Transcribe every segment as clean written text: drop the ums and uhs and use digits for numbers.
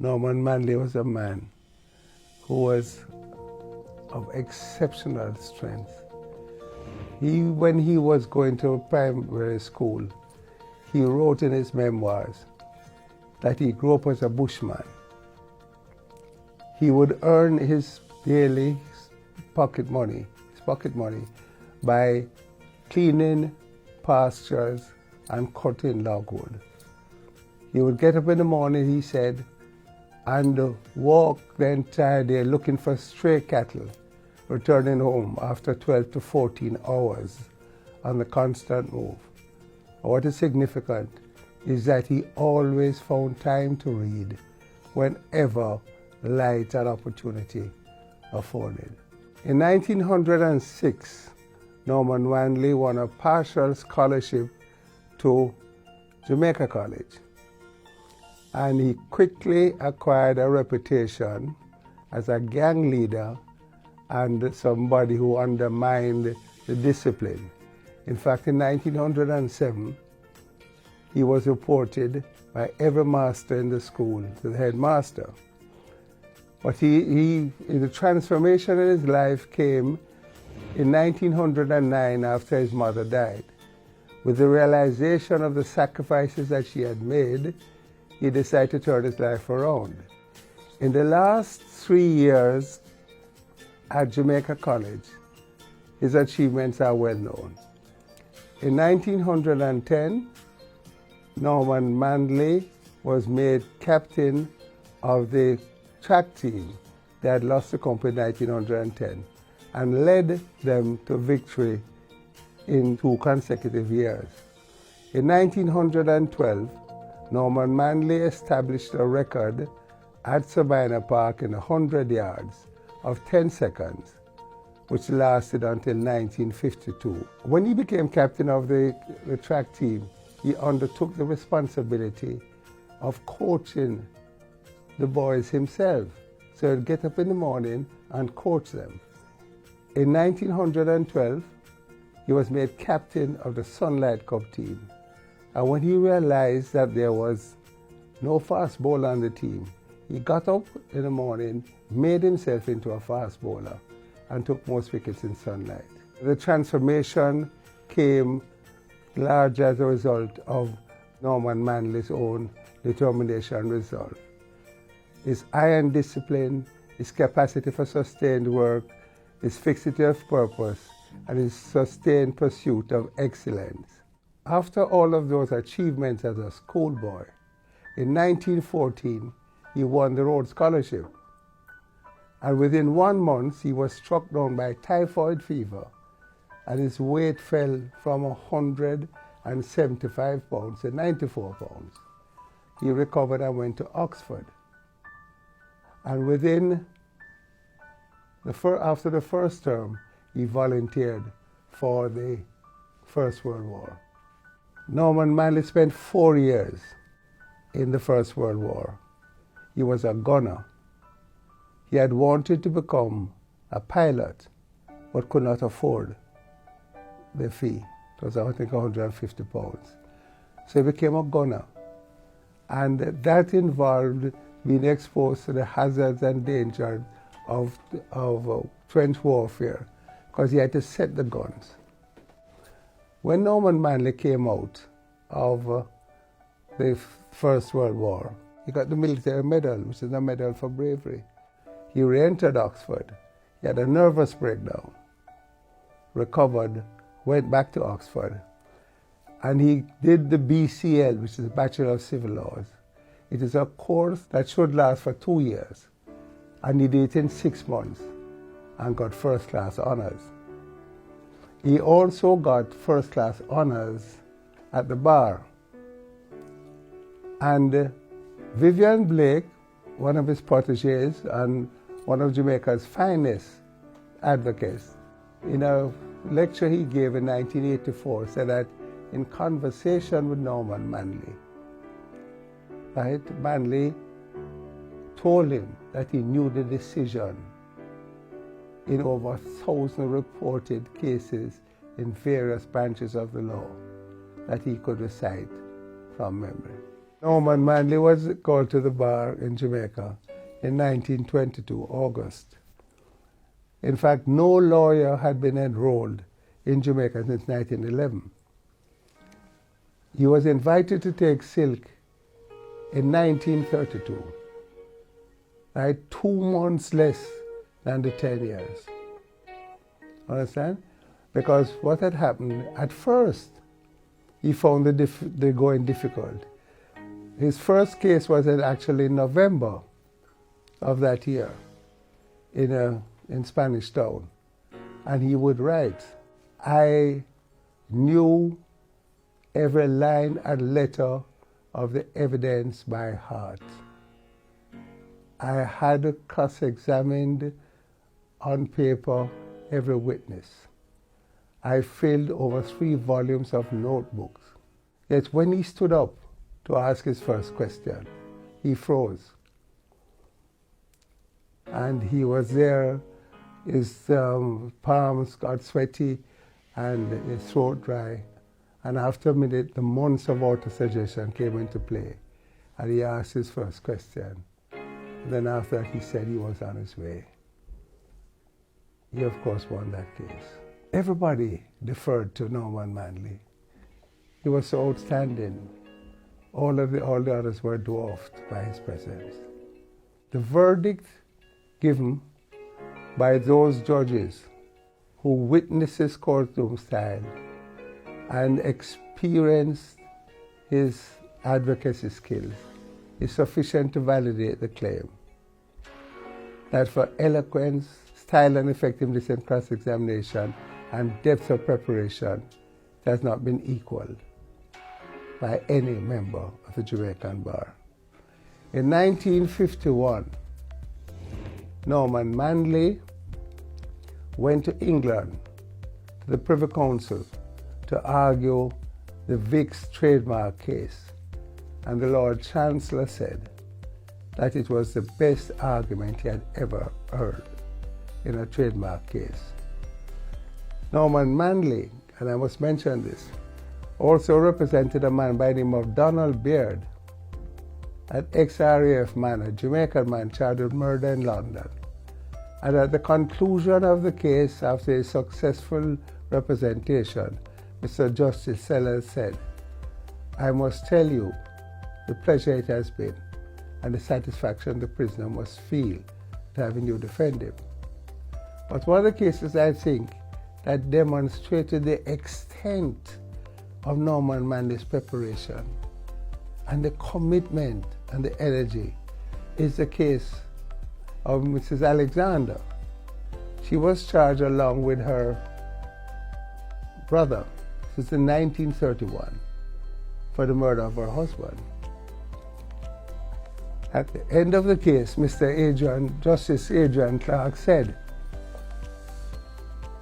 Norman Manley was a man who was of exceptional strength. When he was going to primary school, he wrote in his memoirs that he grew up as a bushman. He would earn his daily pocket money by cleaning pastures and cutting logwood. He would get up in the morning, he said, and walk the entire day looking for stray cattle, returning home after 12 to 14 hours on the constant move. What is significant is that he always found time to read whenever light and opportunity afforded. In 1906, Norman Manley won a partial scholarship to Jamaica College, and he quickly acquired a reputation as a gang leader and somebody who undermined the discipline. In fact, in 1907, he was reported by every master in the school to the headmaster. But the transformation in his life came in 1909 after his mother died. With the realization of the sacrifices that she had made, he decided to turn his life around. In the last 3 years at Jamaica College, his achievements are well known. In 1910, Norman Manley was made captain of the track team. They had lost the cup in 1910 and led them to victory in 2 consecutive years. In 1912, Norman Manley established a record at Sabina Park in 100 yards of 10 seconds, which lasted until 1952. When he became captain of the track team, he undertook the responsibility of coaching the boys himself. So he'd get up in the morning and coach them. In 1912, he was made captain of the Sunlight Cup team. And when he realized that there was no fast bowler on the team, he got up in the morning, made himself into a fast bowler, and took most wickets in Sunlight. The transformation came largely as a result of Norman Manley's own determination and resolve. His iron discipline, his capacity for sustained work, his fixity of purpose, and his sustained pursuit of excellence. After all of those achievements as a schoolboy, in 1914, he won the Rhodes Scholarship. And within 1 month, he was struck down by typhoid fever, and his weight fell from 175 pounds to 94 pounds. He recovered and went to Oxford. And after the first term, he volunteered for the First World War. Norman Manley spent 4 years in the First World War. He was a gunner. He had wanted to become a pilot, but could not afford the fee. It was, I think, 150 pounds. So he became a gunner. And that involved being exposed to the hazards and dangers of trench warfare, because he had to set the guns. When Norman Manley came out of the First World War, he got the military medal, which is a medal for bravery. He re-entered Oxford. He had a nervous breakdown, recovered, went back to Oxford, and he did the BCL, which is the Bachelor of Civil Laws. It is a course that should last for 2 years, and he did it in 6 months and got first-class honors. He also got first-class honors at the bar. And Vivian Blake, one of his proteges and one of Jamaica's finest advocates, in a lecture he gave in 1984, said that in conversation with Norman Manley, Manley told him that he knew the decision in over 1,000 reported cases in various branches of the law that he could recite from memory. Norman Manley was called to the bar in Jamaica in 1922, August. In fact, no lawyer had been enrolled in Jamaica since 1911. He was invited to take silk in 1932, right? 2 months less than the 10 years. Understand? Because what had happened, at first, he found the going difficult. His first case was actually in November of that year in Spanish Town. And he would write, I knew every line and letter of the evidence by heart. I had cross-examined on paper every witness. I filled over 3 volumes of notebooks. Yet when he stood up to ask his first question, he froze. And he was there, his palms got sweaty and his throat dry. And after a minute, the months of auto-suggestion came into play. And he asked his first question. And then after that, he said he was on his way. He, of course, won that case. Everybody deferred to Norman Manley. He was so outstanding. All the others were dwarfed by his presence. The verdict given by those judges who witnessed his courtroom style and experienced his advocacy skills is sufficient to validate the claim that for eloquence, style and effectiveness in cross-examination and depth of preparation it has not been equaled by any member of the Jamaican bar. In 1951, Norman Manley went to England, to the Privy Council, to argue the Vicks trademark case. And the Lord Chancellor said that it was the best argument he had ever heard in a trademark case. Norman Manley, and I must mention this, also represented a man by the name of Donald Beard at XRAF Man, a Jamaican man charged with murder in London. And at the conclusion of the case, after a successful representation, Mr. Justice Sellers said, I must tell you the pleasure it has been and the satisfaction the prisoner must feel to having you defend him. But one of the cases I think that demonstrated the extent of Norman Manley's preparation and the commitment and the energy is the case of Mrs. Alexander. She was charged along with her brother since 1931 for the murder of her husband. At the end of the case, Justice Adrian Clark said,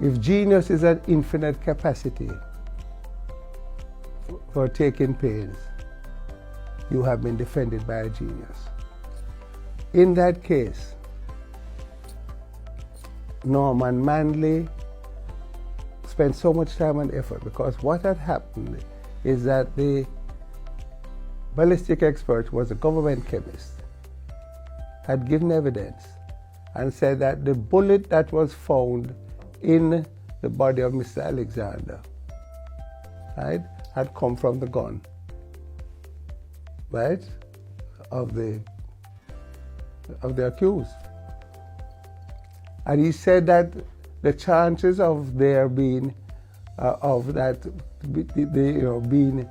if genius is an infinite capacity for taking pains, you have been defended by a genius. In that case, Norman Manley spent so much time and effort because what had happened is that the ballistic expert was a government chemist, had given evidence and said that the bullet that was found in the body of Mr. Alexander, right, had come from the gun, right, of the accused. And he said that the chances of there being being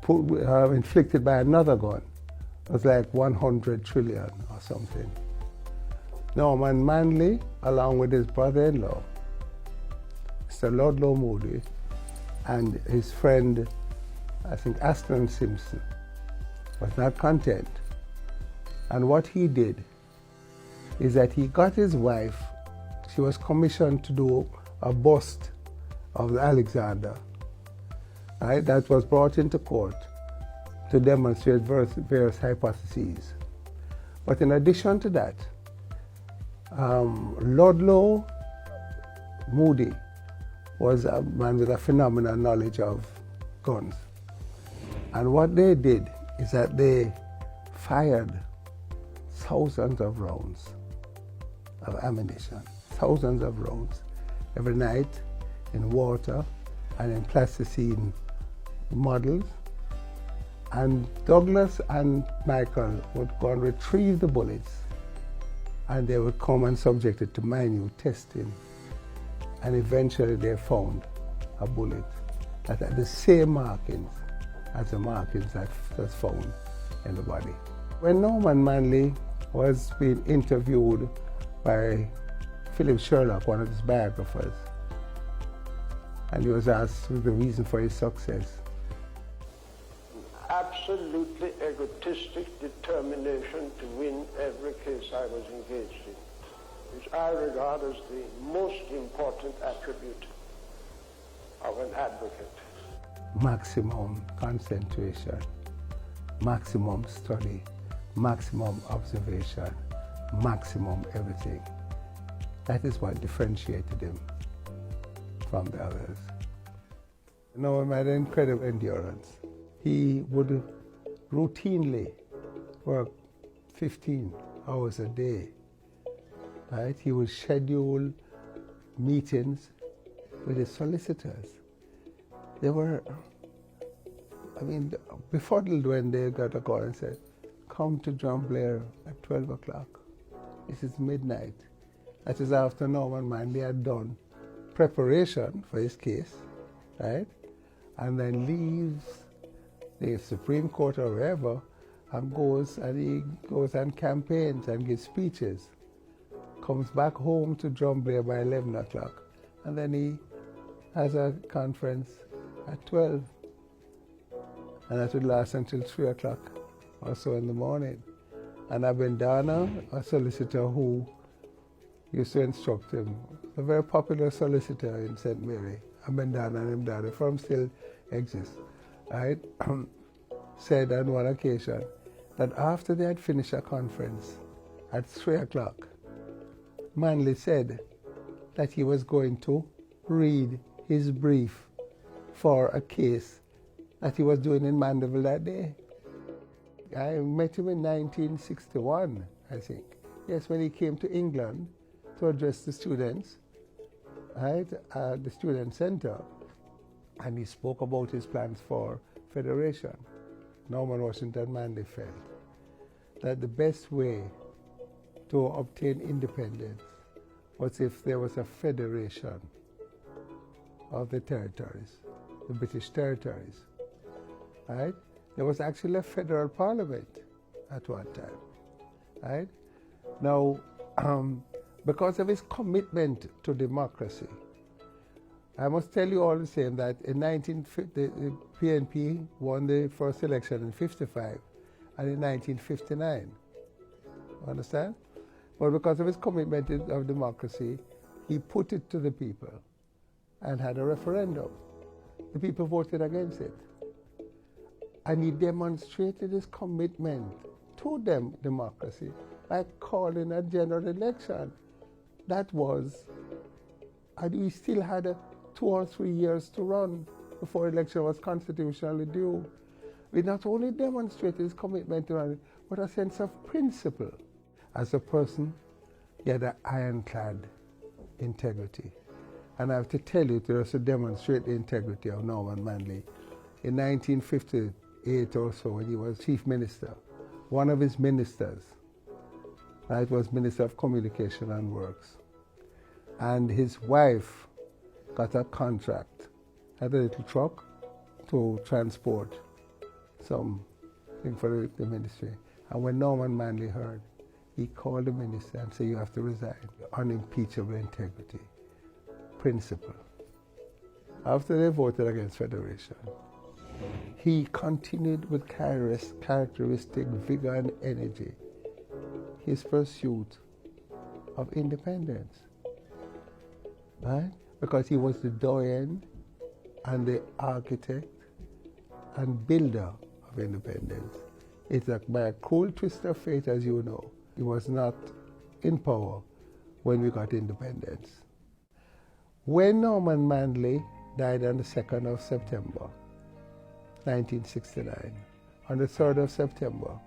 inflicted by another gun was like 100 trillion or something. Norman Manley, along with his brother-in-law, Mr. Ludlow Moody, and his friend, I think Aston Simpson, was not content. And what he did is that he got his wife, she was commissioned to do a bust of Alexander, right, that was brought into court to demonstrate various hypotheses. But in addition to that, Ludlow Moody was a man with a phenomenal knowledge of guns. And what they did is that they fired thousands of rounds of ammunition, thousands of rounds every night in water and in plasticine models. And Douglas and Michael would go and retrieve the bullets, and they would come and subject it to minute testing. And eventually they found a bullet that had the same markings as the markings that was found in the body. When Norman Manley was being interviewed by Philip Sherlock, one of his biographers, and he was asked the reason for his success. Absolutely egotistic determination to win every case I was engaged in, which I regard as the most important attribute of an advocate. Maximum concentration, maximum study, maximum observation, maximum everything. That is what differentiated him from the others. Norman had incredible endurance. He would routinely work 15 hours a day. Right? He would schedule meetings with his solicitors. They were, befuddled when they got a call and said, "Come to John Blair at 12 o'clock. This is midnight." That is after Norman Manley had done preparation for his case, right? And then leaves the Supreme Court or wherever and he goes and campaigns and gives speeches. Comes back home to John Blair by 11 o'clock. And then he has a conference at 12. And that would last until 3 o'clock or so in the morning. And Abendana, a solicitor who used to instruct him, a very popular solicitor in St. Mary, Abendana and Mdada, the firm still exists, right? Said on one occasion that after they had finished a conference at 3 o'clock, Manley said that he was going to read his brief for a case that he was doing in Mandeville that day. I met him in 1961, I think. Yes, when he came to England to address the students, right, at the Student Center, and he spoke about his plans for federation. Norman Washington Manley felt that the best way to obtain independence was if there was a federation of the territories, the British territories, right? There was actually a federal parliament at one time, right? Now, because of his commitment to democracy, I must tell you all the same that in 1950, the PNP won the first election in 55 and in 1959. Understand? But because of his commitment of democracy, he put it to the people and had a referendum. The people voted against it. And he demonstrated his commitment to democracy by calling a general election. That was, and we still had 2 or 3 years to run before election was constitutionally due. We not only demonstrated his commitment to it, but a sense of principle. As a person, he had an ironclad integrity. And I have to tell you, to also demonstrate the integrity of Norman Manley, in 1958 or so, when he was chief minister, one of his ministers, right, was Minister of Communication and Works. And his wife got a contract, had a little truck to transport something for the ministry. And when Norman Manley heard, he called the minister and said, "You have to resign." Unimpeachable integrity, principle. After they voted against federation, he continued with characteristic vigor and energy his pursuit of independence, right? Because he was the doyen and the architect and builder of independence. It's like by a cruel twist of fate, as you know, he was not in power when we got independence. When Norman Manley died on the 2nd of September, 1969, On the 3rd of September,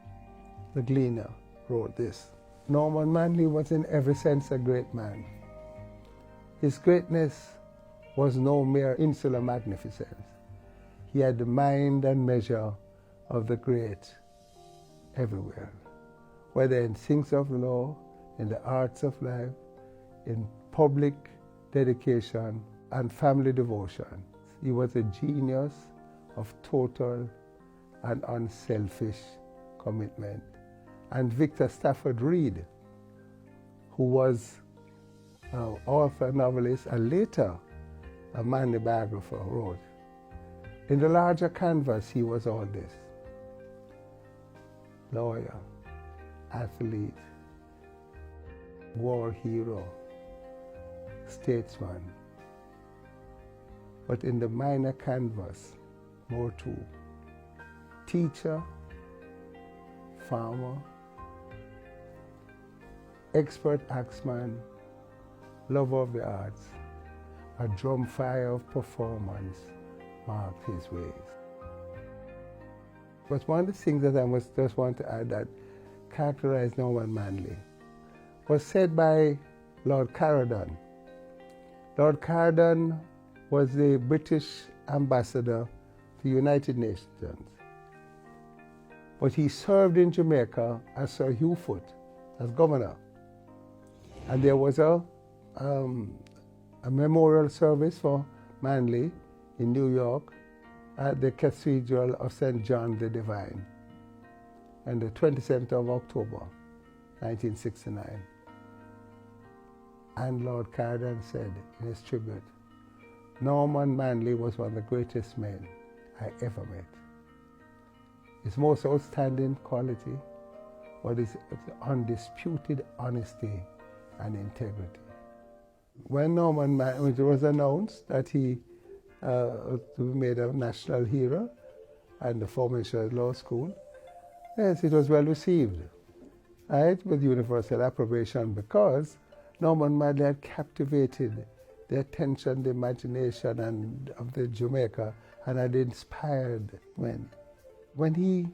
the Gleaner wrote this: Norman Manley was in every sense a great man. His greatness was no mere insular magnificence. He had the mind and measure of the great everywhere, whether in things of law, in the arts of life, in public dedication and family devotion. He was a genius of total and unselfish commitment. And Victor Stafford Reed, who was an author, novelist, and later a Manley biographer, wrote, in the larger canvas he was all this: lawyer, athlete, war hero, statesman. But in the minor canvas, more too: teacher, farmer, expert axeman, lover of the arts, a drum fire of performance marked his ways. But one of the things that I just want to add that characterized Norman Manley was said by Lord Caradon. Lord Caradon was the British ambassador to the United Nations. But he served in Jamaica as Sir Hugh Foote, as governor. And there was a memorial service for Manley in New York at the Cathedral of St. John the Divine on the 27th of October, 1969. And Lord Caradon said in his tribute, Norman Manley was one of the greatest men I ever met. His most outstanding quality was his undisputed honesty and integrity. When it was announced that he to be made a national hero and the formation of law school, yes, it was well received, right, with universal approbation, because Norman Manley had captivated the attention, the imagination of the Jamaica, and had inspired men. When he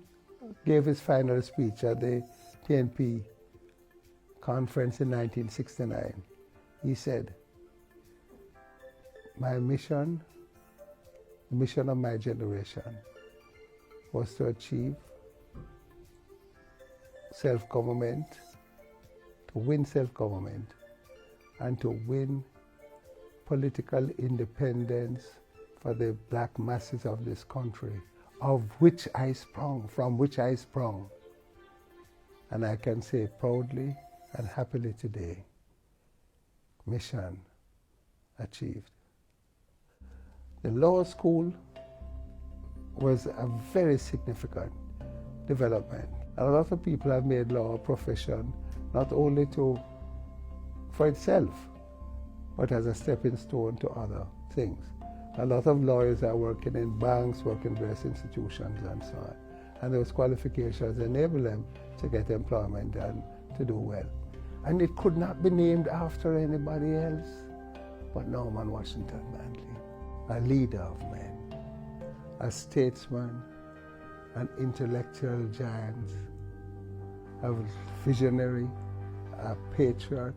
gave his final speech at the PNP conference in 1969, he said, my mission, the mission of my generation, was to achieve self-government, to win self-government, and to win political independence for the black masses of this country, from which I sprung. And I can say proudly and happily today, mission achieved. The law school was a very significant development. A lot of people have made law a profession, not only for itself, but as a stepping stone to other things. A lot of lawyers are working in banks, working in various institutions, and so on. And those qualifications enable them to get employment and to do well. And it could not be named after anybody else but Norman Washington Manley, a leader of men, a statesman, an intellectual giant, a visionary, a patriot,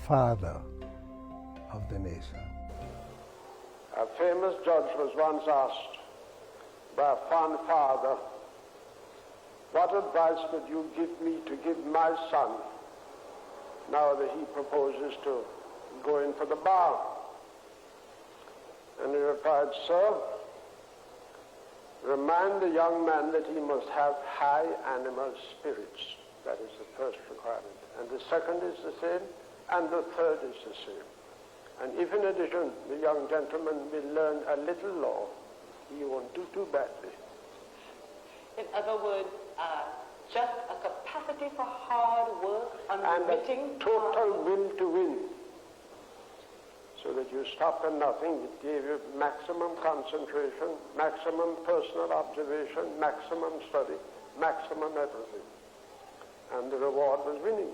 father of the nation. A famous judge was once asked by a fond father, what advice would you give me to give my son now that he proposes to go in for the bar? And he replied, sir, remind the young man that he must have high animal spirits. That is the first requirement. And the second is the same, and the third is the same. And if in addition the young gentleman will learn a little law, he won't do too badly. In other words, just a capacity for hard work, unremitting, and a total will to win. So that you stop at nothing. It gave you maximum concentration, maximum personal observation, maximum study, maximum everything. And the reward was winning.